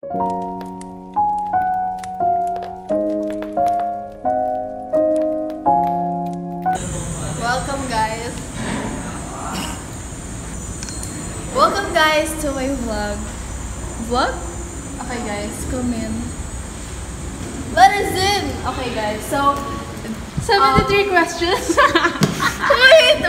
Welcome guys! Welcome guys to my vlog. Vlog? Okay guys, come in. Let us in! Okay guys, so 73 questions. Wait!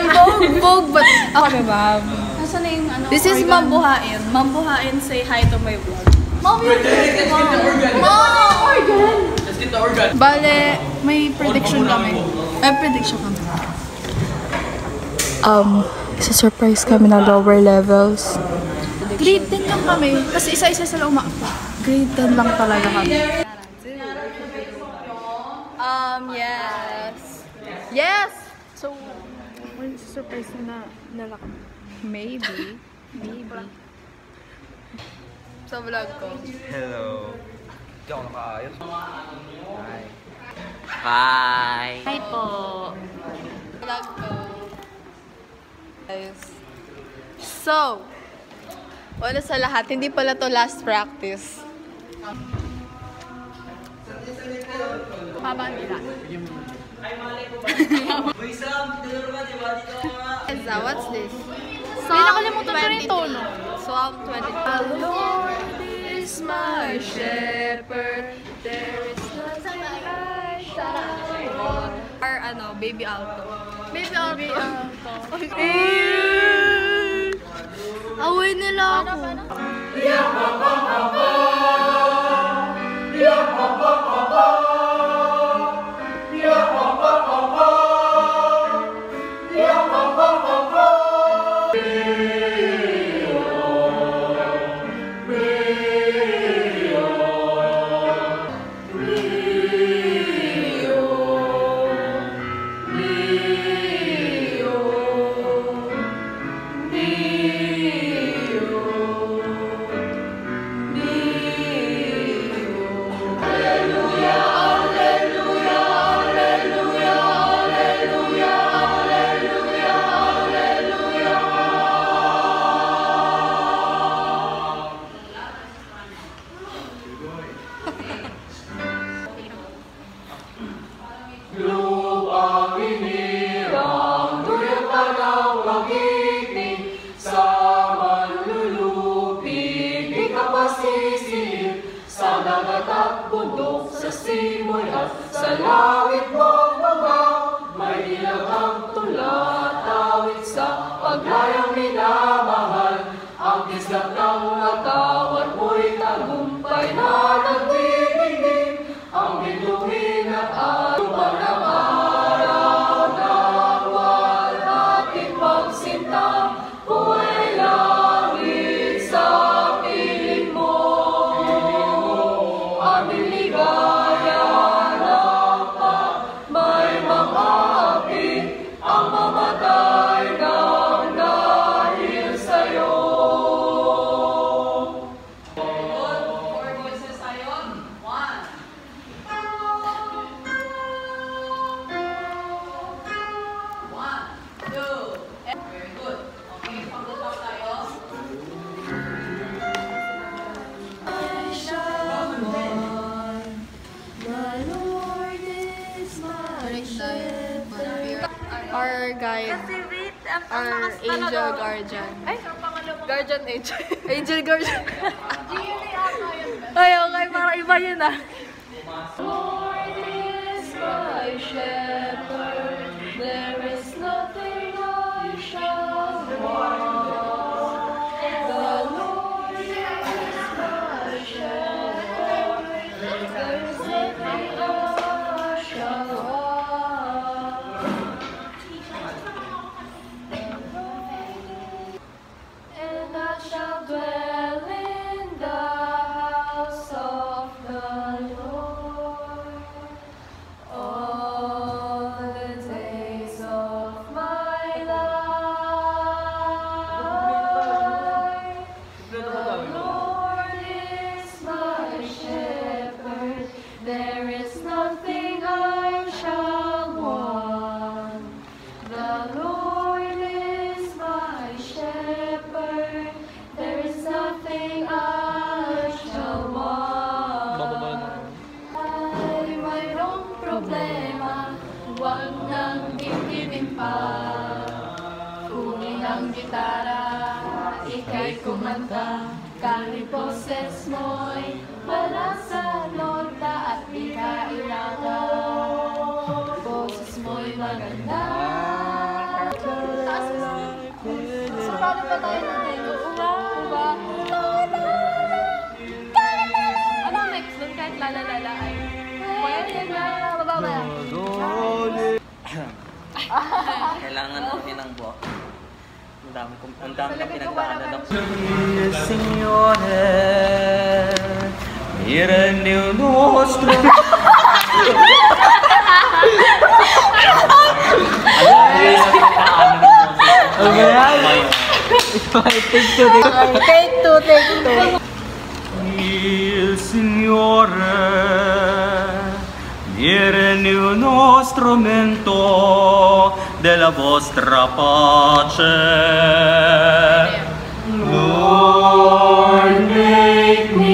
Vogue but... Okay ma'am. Nasaan na yung ano? This is Ma'am Buhain. Ma'am Buhain, say hi to my vlog. Mom, Let's get the organ! organ! Let's get the organ! Bale, may prediction kami. Prediction kami. Isa-surprise kami na lower levels. Grade 10 lang kami. Kasi isa-isa sila umaapa. Grade 10 lang talaga kami. Yes. Yes! So, may surprise na nala kami. Maybe. Sa vlog ko. Hello. Hindi ako nakaayos. Hi. Hi. Hi po. Vlog ko. Guys. So, wala sa lahat, hindi pala to last practice. Haba nila. What's this? May nakalimutan ko rin yung tono. Psalm 22. The Lord is my shepherd, there is nothing I shall want. Or baby alto. Baby alto. Away nila ako. Sa simoy at sa langit mong baba, may ilagang tula, tawid sa paglayang minamahal. Ang kislat ng natawad mo'y tagumpay na nagdidingding, ang bituin at alupan ng araw na buwan ating pagsinta, buhay langit sa piling mo. Aming ligaya ng may mga api, ang mamatay ng dahil sa'yo. Four voices sa'yo. One. One, two. Very good. Okay, pag-utap tayo. Our guide, our angel guardian. Ay, guardian angel. Angel guardian. Ay, okay, parang iba yun ah. Lord is my shepherd, there is nothing I shall want. The Lord is my shepherd, there is nothing I shall want. And I shall dwell in the house of the Lord. Oh. gitara, ika'y kumanta, kahit boses mo'y wala sa nota at ika-ilaga. Boses mo'y maganda. So, paano ba tayo natin? Uwa. Anong next doon kahit lalalala ay? Pwede na. Baba ba? Kailangan namin ng buwak. Ang dami kong pinagdaanan ng... Signore, miren il nostro... Take two. Il Signore viene il nostro mento della vostra pace. Lord, make me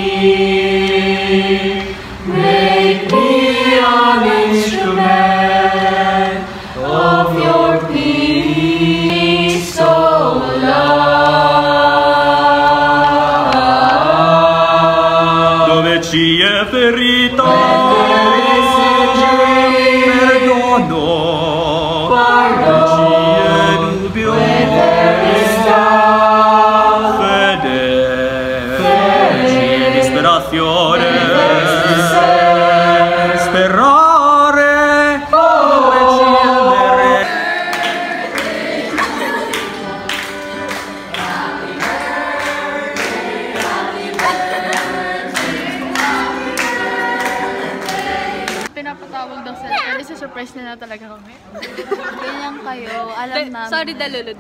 an instrument of your peace, oh Lord. Dove ci è ferito, perdono, dove ci è dubbio, fede, disperazione, sperare, dove ci è l'errore. Pinapatawag daw sila. Pero surprise na talaga kami. Ganyan kayo. Alam namin. Sorry, dalulo.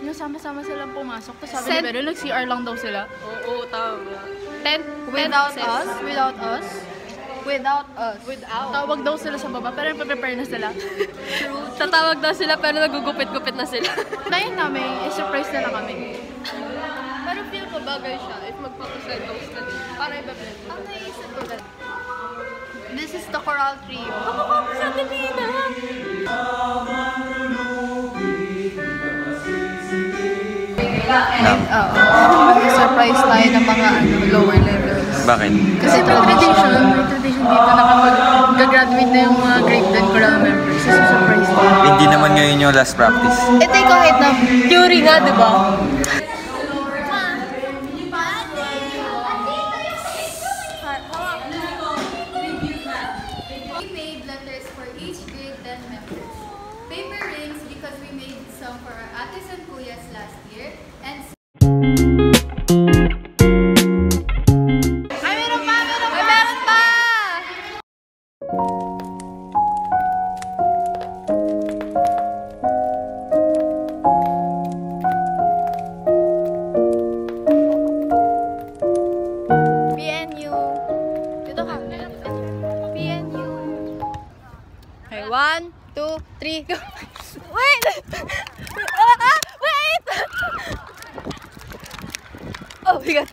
Yung sama-sama silang pumasok. Tapos sabi ni Pero, nag-CR lang daw sila. Oo, tama. Without us. Tawag daw sila sa baba, pero prepare na sila. Tatawag daw sila, pero nagugupit-gupit na sila. Tayo namin, i-surprise na lang kami. Pero feel ko bagay siya if magpapasend host ka din. Para iba-blend. Ang naisip ko na. This is the coral trio. Kapapapos sa Divina! Surprise tayo ng mga lower levels. Bakit? Kasi tradition dito na kapag gagraduate na yung mga grade 10 coral members. So, surprise tayo. Hindi naman ngayon yung last practice. Ito yung kahit na theory nga, di ba? We made letters for each grade 10 members. Paper rings because we made some for our ates and kuyas last year. And Meron pa! PNU. Dito ka. PNU. Okay, 1, 2, 3, go. Wait! Wait! Oh my God.